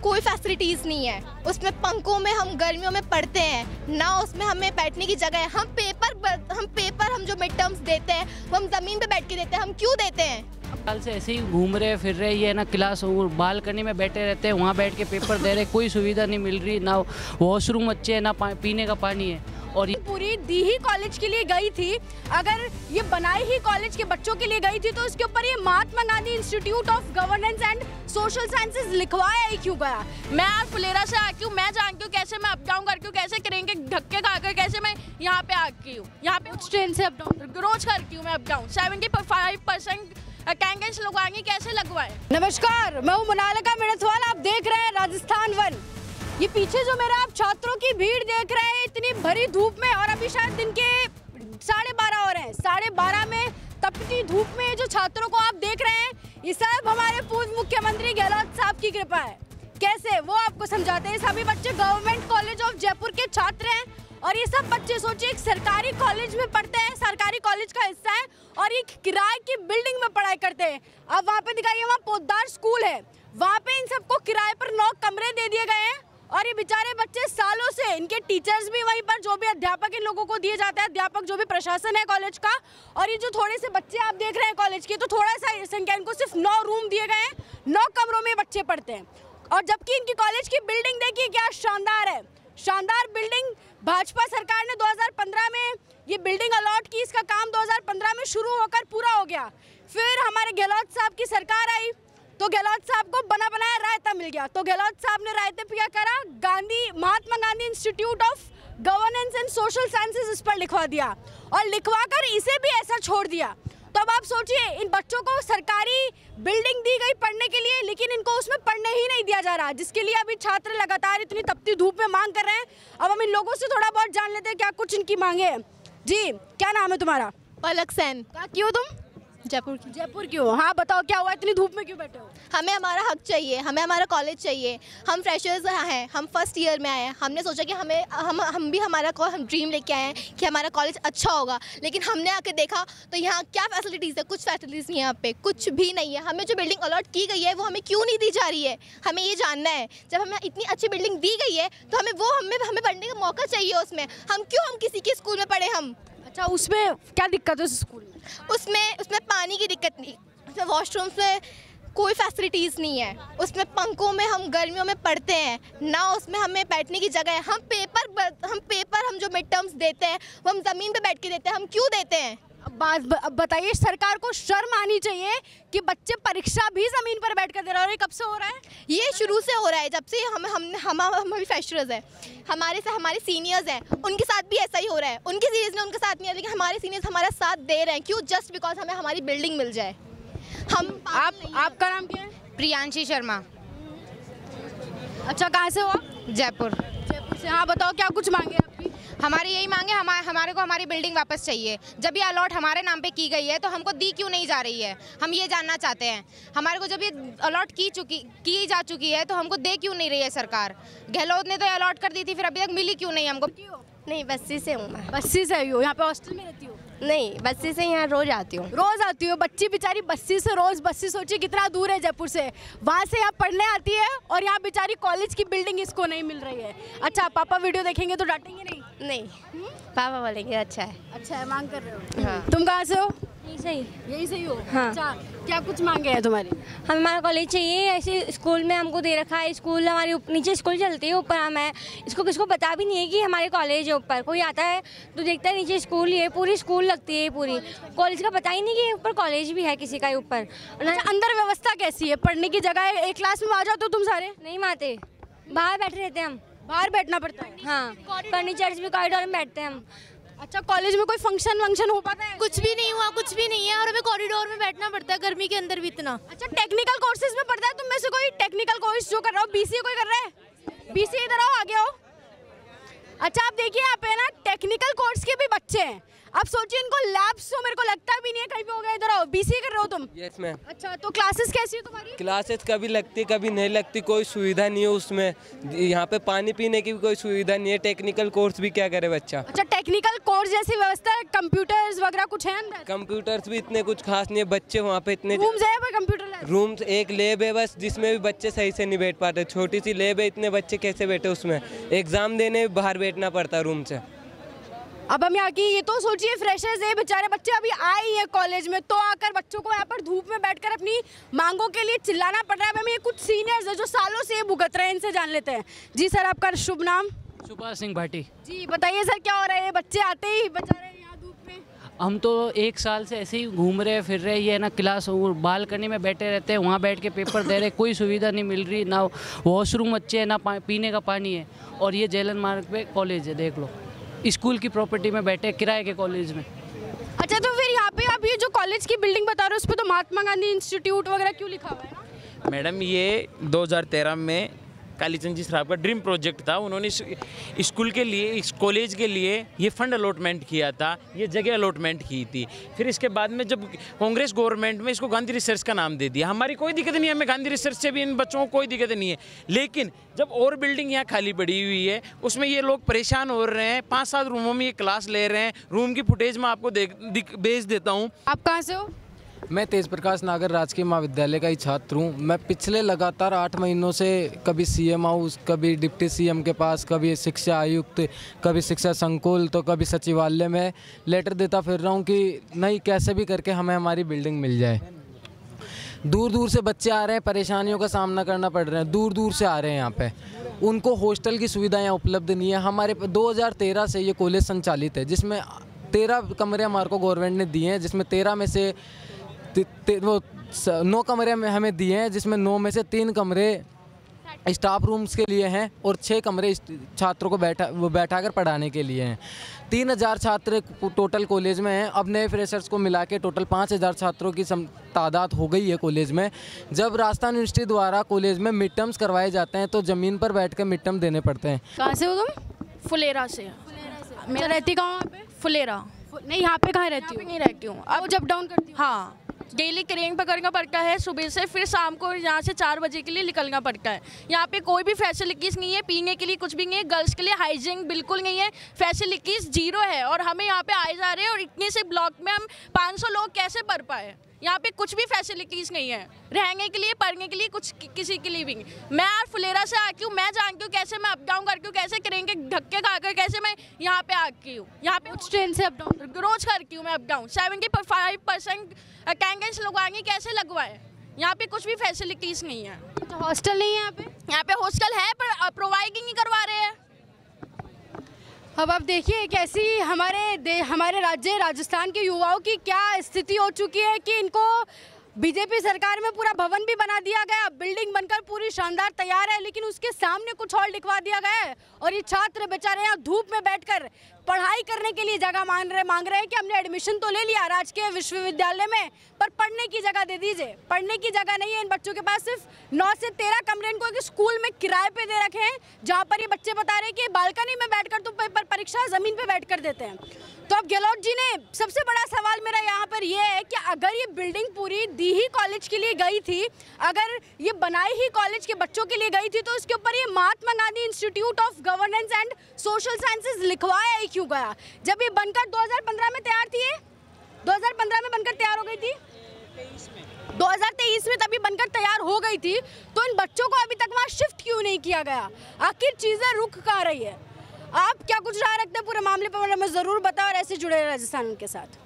कोई फैसिलिटीज़ नहीं है। उसमें पंखों में हम गर्मियों में पढ़ते हैं, ना उसमें हमें बैठने की जगह है। हम पेपर जो मिड टर्म्स देते हैं वो हम ज़मीन पे बैठ के देते हैं। हम क्यों देते हैं? साल से ऐसे ही घूम रहे फिर रहे, ये ना क्लास बालकनी में बैठे रहते हैं, वहाँ बैठ के पेपर दे रहे, कोई सुविधा नहीं मिल रही, ना वॉशरूम अच्छे है, ना पीने का पानी है। और पूरी दी ही कॉलेज के लिए गई थी, अगर ये बनाई ही कॉलेज के बच्चों के लिए गई थी तो इसके ऊपर ये Mahatma Gandhi institute of governance and social sciences लिखवाया ही क्यों गया? मैं आज फुलेरा से आती हूँ, मैं जानती हूँ कैसे मैं अप डाउन करती हूँ, कैसे करेंगे धक्के खाकर कैसे मैं यहाँ पे आती हूँ। यहाँ पे उस ट्रेन से अप डाउन रोज करती हूँ मैं अप डाउन। 75% कैंगेज लगवाएंगे, कैसे लगवाए? नमस्कार, मैं हूँ मोनालिका मेड़थवाल, आप देख रहे हैं राजस्थान वन। ये पीछे जो मेरा आप छात्रों की भीड़ देख रहे हैं इतनी भरी धूप में, और अभी शायद दिन के 12:30 हो रहे हैं। 12:30 में तपती धूप में जो छात्रों को आप देख रहे हैं, ये सब हमारे पूर्व मुख्यमंत्री गहलोत साहब की कृपा है। कैसे वो आपको समझाते हैं। सभी बच्चे गवर्नमेंट कॉलेज ऑफ जयपुर के छात्र हैं, और ये सब बच्चे सोचिए एक सरकारी कॉलेज में पढ़ते हैं, सरकारी कॉलेज का हिस्सा है, और एक किराए की बिल्डिंग में पढ़ाई करते हैं। अब वहाँ पे दिखाइए, वहाँ पोद्दार स्कूल है, वहाँ पे इन सबको किराए पर 9 कमरे दे दिए गए हैं। और ये बेचारे बच्चे सालों से, इनके टीचर्स भी वहीं पर, जो भी अध्यापक इन लोगों को दिए जाते हैं, अध्यापक जो भी प्रशासन है कॉलेज का, और ये जो थोड़े से बच्चे आप देख रहे हैं कॉलेज के, तो थोड़ा सा संख्या, इनको सिर्फ 9 रूम दिए गए हैं, 9 कमरों में बच्चे पढ़ते हैं। और जबकि इनकी कॉलेज की बिल्डिंग देखिए क्या शानदार है, शानदार बिल्डिंग। भाजपा सरकार ने 2015 में ये बिल्डिंग अलॉट की, इसका काम 2015 में शुरू होकर पूरा हो गया। फिर हमारे गहलोत साहब की सरकार आई तो गहलोत साहब को बना बनाया रायता मिल गया, तो गहलोत साहब ने रायते पे क्या करा, Mahatma Gandhi institute of governance and social sciences इस पर लिखवा दिया, और लिखवा कर इसे भी ऐसा छोड़ दिया। तो अब आप सोचिए, इन बच्चों को सरकारी बिल्डिंग दी गई पढ़ने के लिए, लेकिन इनको उसमें पढ़ने ही नहीं दिया जा रहा, जिसके लिए अभी छात्र लगातार इतनी तपती धूप में मांग कर रहे हैं। अब हम इन लोगों से थोड़ा बहुत जान लेते हैं क्या कुछ इनकी मांगे हैं। जी, क्या नाम है तुम्हारा? पलक सेन। क्यों तुम जयपुर की। जयपुर क्यों? हाँ बताओ, क्या हुआ, इतनी धूप में क्यों बैठे हो? हमें हमारा हक चाहिए, हमें हमारा कॉलेज चाहिए। हम फ्रेशर्स हैं, हम फर्स्ट ईयर में आए हैं। हमने सोचा कि हम भी हमारा हम ड्रीम लेके आए हैं कि हमारा कॉलेज अच्छा होगा, लेकिन हमने आके देखा तो यहाँ क्या फैसिलिटीज़ है? कुछ फैसिलिटीज़ नहीं है, यहाँ पे कुछ भी नहीं है। हमें जो बिल्डिंग अलॉट की गई है वो हमें क्यों नहीं दी जा रही है, हमें ये जानना है। जब हमें इतनी अच्छी बिल्डिंग दी गई है तो हमें पढ़ने का मौका चाहिए उसमें। हम किसी के स्कूल में पढ़े हम? अच्छा, उसमें क्या दिक्कत है उस स्कूल में? उसमें पानी की दिक्कत नहीं, उसमें वॉशरूम्स में कोई फैसिलिटीज़ नहीं है। उसमें पंखों में हम गर्मियों में पढ़ते हैं, ना उसमें हमें बैठने की जगह है। हम पेपर जो मिड टर्म्स देते हैं वो हम ज़मीन पे बैठ के देते हैं। हम क्यों देते हैं? अब बताइए, सरकार को शर्म आनी चाहिए कि बच्चे परीक्षा भी जमीन पर बैठकर दे रहे हैं। और ये कब से हो रहा है? ये शुरू से हो रहा है, जब से हम भी फ्रेशर्स हैं। हमारे सीनियर्स हैं, उनके साथ भी ऐसा ही हो रहा है। उनके सीनियर्स ने उनके साथ नहीं है, लेकिन हमारे सीनियर्स हमारा साथ दे रहे हैं। क्यों? जस्ट बिकॉज हमें हमारी बिल्डिंग मिल जाए। आपका नाम क्या है? प्रियांशी शर्मा। अच्छा, कहाँ से हो आप? जयपुर। जयपुर से। हाँ बताओ, क्या कुछ मांगे आपकी? हमारी यही मांगे, हमारे को हमारी बिल्डिंग वापस चाहिए। जब ये अलॉट हमारे नाम पे की गई है तो हमको दी क्यों नहीं जा रही है, हम ये जानना चाहते हैं। हमारे को जब ये अलॉट की जा चुकी है तो हमको दे क्यों नहीं रही है सरकार? गहलोत ने तो अलॉट कर दी थी, फिर अभी तक मिली क्यों नहीं हमको? नहीं, बस्सी से हूँ मैं। बस्सी से आई हो? यहाँ पे हॉस्टल में रहती हो? नहीं, बस्सी से यहाँ रोज आती हूँ। रोज आती हो? बच्ची बेचारी बस्सी से रोज, बस्सी सोचिए कितना दूर है जयपुर से, वहाँ से यहाँ पढ़ने आती है, और यहाँ बेचारी कॉलेज की बिल्डिंग इसको नहीं मिल रही है। अच्छा, पापा वीडियो देखेंगे तो डांटेंगे नहीं? नहीं, पापा बोलेंगे अच्छा है। अच्छा है, मांग कर रहे हो? हाँ। तुम कहाँ से हो? यही सही हो? हाँ। अच्छा, क्या कुछ मांगे हैं तुम्हारी? हमारा कॉलेज चाहिए। ऐसे स्कूल में हमको दे रखा है, स्कूल हमारे नीचे स्कूल चलती है, ऊपर हम है। इसको किसको पता भी नहीं है कि हमारे कॉलेज है ऊपर। कोई आता है तो देखता है नीचे स्कूल ही है, पूरी स्कूल लगती है पूरी। कॉलेज का पता ही नहीं कि ऊपर कॉलेज भी है किसी का ऊपर। अच्छा, अंदर व्यवस्था कैसी है? पढ़ने की जगह है? एक क्लास में आ जाओ तो तुम सारे? नहीं माते, बाहर बैठे रहते हैं हम। बाहर बैठना पड़ता है? हाँ, फर्नीचर्स भी कॉरिडोर में बैठते हैं हम। अच्छा, कॉलेज में कोई फंक्शन वंक्शन हो पाता है? कुछ भी नहीं हुआ, कुछ भी नहीं है, और हमें कॉरिडोर में बैठना पड़ता है गर्मी के अंदर भी इतना। अच्छा, टेक्निकल कोर्सेज में पढ़ता है? तुम में से कोई टेक्निकल कोर्स जो कर रहा हो? बीसीए कोई कर रहा है? बीसीए इधर आओ, आगे आओ। अच्छा, आप देखिए यहाँ पे ना टेक्निकल कोर्स के भी बच्चे हैं। आप सोचिए इनको लैब्स तो मेरे को लगता भी नहीं है कहीं पे हो गया। इधर आओ, बीसीए कर रहे हो तुम? Yes ma'am. अच्छा, तो क्लासेस कैसी है तुम्हारी? क्लासेस कभी लगती कभी नहीं लगती, कोई सुविधा नहीं है उसमें। यहाँ पे पानी पीने की भी कोई सुविधा नहीं है। टेक्निकल कोर्स भी क्या करे बच्चा। अच्छा, टेक्निकल कोर्स जैसी व्यवस्था है, कंप्यूटर्स वगैरह कुछ है अंदर? कंप्यूटर्स भी इतने कुछ खास नहीं है, बच्चे वहाँ पे इतने रूम्स है पर कंप्यूटर लैब? रूम्स एक लैब है बस, जिसमें भी बच्चे सही से नहीं बैठ पाते। छोटी सी लैब है, इतने बच्चे कैसे बैठे उसमें? एग्जाम देने बाहर बैठना पड़ता रूम से। अब हम यहाँ की ये तो सोचिए फ्रेशर्स है, बेचारे बच्चे अभी आए ही हैं कॉलेज में, तो आकर बच्चों को यहाँ पर धूप में बैठकर अपनी मांगों के लिए चिल्लाना पड़ रहा है। हमें ये कुछ सीनियर्स है जो सालों से भुगत रहे हैं, इनसे जान लेते हैं। जी सर, आपका शुभ नाम? सुभाष सिंह भाटी। जी बताइए सर, क्या हो रहा है? बच्चे आते ही बचा रहे हैं यहाँ धूप में। हम तो 1 साल से ऐसे ही घूम रहे फिर रहे, ये ना क्लास बालकनी में बैठे रहते हैं, वहाँ बैठ के पेपर दे रहे, कोई सुविधा नहीं मिल रही, ना वॉशरूम अच्छे है, ना पीने का पानी है। और ये जेलन मार्ग पे कॉलेज है, देख लो, स्कूल की प्रॉपर्टी में बैठे, किराए के कॉलेज में। अच्छा, तो फिर यहाँ पे आप ये जो कॉलेज की बिल्डिंग बता रहे हो उस पर तो महात्मा गांधी इंस्टीट्यूट वगैरह क्यों लिखा हुआ है ना? मैडम, ये 2013 में कालीचंद जी साहब का ड्रीम प्रोजेक्ट था। उन्होंने स्कूल के लिए, इस कॉलेज के लिए ये फंड अलॉटमेंट किया था, ये जगह अलॉटमेंट की थी। फिर इसके बाद में जब कांग्रेस गवर्नमेंट में इसको गांधी रिसर्च का नाम दे दिया। हमारी कोई दिक्कत नहीं है, हमें गांधी रिसर्च से भी इन बच्चों को कोई दिक्कत नहीं है। लेकिन जब और बिल्डिंग यहाँ खाली पड़ी हुई है, उसमें ये लोग परेशान हो रहे हैं। 5-7 रूमों में ये क्लास ले रहे हैं। रूम की फुटेज मैं आपको भेज देता हूँ। आप कहाँ से हो? मैं तेज प्रकाश नागर राजकीय महाविद्यालय का ही छात्र हूँ। मैं पिछले लगातार 8 महीनों से कभी सीएम हाउस, कभी डिप्टी सीएम के पास, कभी शिक्षा आयुक्त, कभी शिक्षा संकुल, तो कभी सचिवालय में लेटर देता फिर रहा हूँ कि नहीं, कैसे भी करके हमें हमारी बिल्डिंग मिल जाए। दूर दूर से बच्चे आ रहे हैं, परेशानियों का सामना करना पड़ रहा है, दूर दूर से आ रहे हैं यहाँ पे। उनको हॉस्टल की सुविधाएँ उपलब्ध नहीं है। हमारे 2013 से ये कॉलेज संचालित है, जिसमें 13 कमरे हमारे को गवर्नमेंट ने दिए हैं, जिसमें 13 में से 9 कमरे में हमें दिए हैं, जिसमें 9 में से 3 कमरे स्टाफ रूम्स के लिए हैं और 6 कमरे छात्रों को बैठाकर पढ़ाने के लिए हैं। 3000 छात्र टोटल कॉलेज में हैं। अब नए फ्रेशर्स को मिला के टोटल 5000 छात्रों की तादाद हो गई है कॉलेज में। जब राजस्थान यूनिवर्सिटी द्वारा कॉलेज में मिड टर्म्स करवाए जाते हैं तो ज़मीन पर बैठ कर मिड टर्म देने पड़ते हैं। कहाँ से हो तुम? फुलेरा से। मैं रहती कहाँ पे? फुलेरा। नहीं, यहाँ पे कहाँ रहती हूँ? नहीं रहती हूँ अब जब डाउन करती हूँ। हाँ, डेली ट्रेन पकड़ना पड़ता है सुबह से, फिर शाम को यहाँ से 4 बजे के लिए निकलना पड़ता है। यहाँ पे कोई भी फैसिलिटीज़ नहीं है, पीने के लिए कुछ भी नहीं है, गर्ल्स के लिए हाइजीन बिल्कुल नहीं है, फैसिलिटीज़ 0 है। और हमें यहाँ पे आए जा रहे हैं और इतने से ब्लॉक में हम 500 लोग कैसे पढ़ पाए? यहाँ पे कुछ भी फैसिलिटीज़ नहीं है, रहने के लिए, पढ़ने के लिए, कुछ किसी के लिए भी नहीं। मैं आज फुलेरा से आती हूँ, मैं जानती हूँ कैसे मैं अप डाउन करती हूँ, कैसे ट्रेन के धक्के खाकर कैसे मैं यहाँ पे आती हूँ। यहाँ पे उस ट्रेन से अप डाउन रोज करती हूँ मैं अप डाउन। 75% अटेंडेंस लगवाएंगे, कैसे लगवाए? यहाँ पे कुछ भी फैसिलिटीज़ नहीं है। तो हॉस्टल नहीं है यहाँ पे? यहाँ पे हॉस्टल है पर प्रोवाइड ही नहीं करवा रहे हैं। अब आप देखिए कैसी हमारे राज्य राजस्थान के युवाओं की क्या स्थिति हो चुकी है कि इनको बीजेपी सरकार में पूरा भवन भी बना दिया गया, बिल्डिंग बनकर पूरी शानदार तैयार है, लेकिन उसके सामने कुछ और लिखवा दिया गया है। और ये छात्र बेचारे यहाँ धूप में बैठकर पढ़ाई करने के लिए जगह मांग रहे हैं कि हमने एडमिशन तो ले लिया राजकीय विश्वविद्यालय में, पर पढ़ने की जगह दे दीजिए। पढ़ने की जगह नहीं है इन बच्चों के पास। सिर्फ 9 से 13 कमरे इनको एक स्कूल में किराए पे दे रखे हैं, जहाँ पर ये बच्चे बता रहे हैं कि बालकनी में बैठकर तो पेपर परीक्षा ज़मीन पे बैठकर देते हैं। तो अब गहलोत जी ने, सबसे बड़ा सवाल मेरा यहाँ पर ये है कि अगर ये बिल्डिंग पूरी दी ही कॉलेज के लिए गई थी, अगर ये बनाई ही कॉलेज के बच्चों के लिए गई थी, तो इसके ऊपर ये Mahatma Gandhi institute of governance and social sciences लिखवाया ही क्यों गया? जब ये बनकर 2015 में तैयार थी, 2015 में बनकर तैयार हो गई थी, 2023 में तभी बनकर तैयार हो गई थी, तो इन बच्चों को अभी तक वहाँ शिफ्ट क्यों नहीं किया गया? आखिर चीज़ें रुक कहाँ रही है? आप क्या कुछ राय रखते हैं पूरे मामले पर? हमें ज़रूर बताओ और ऐसे जुड़े रहे राजस्थान के साथ।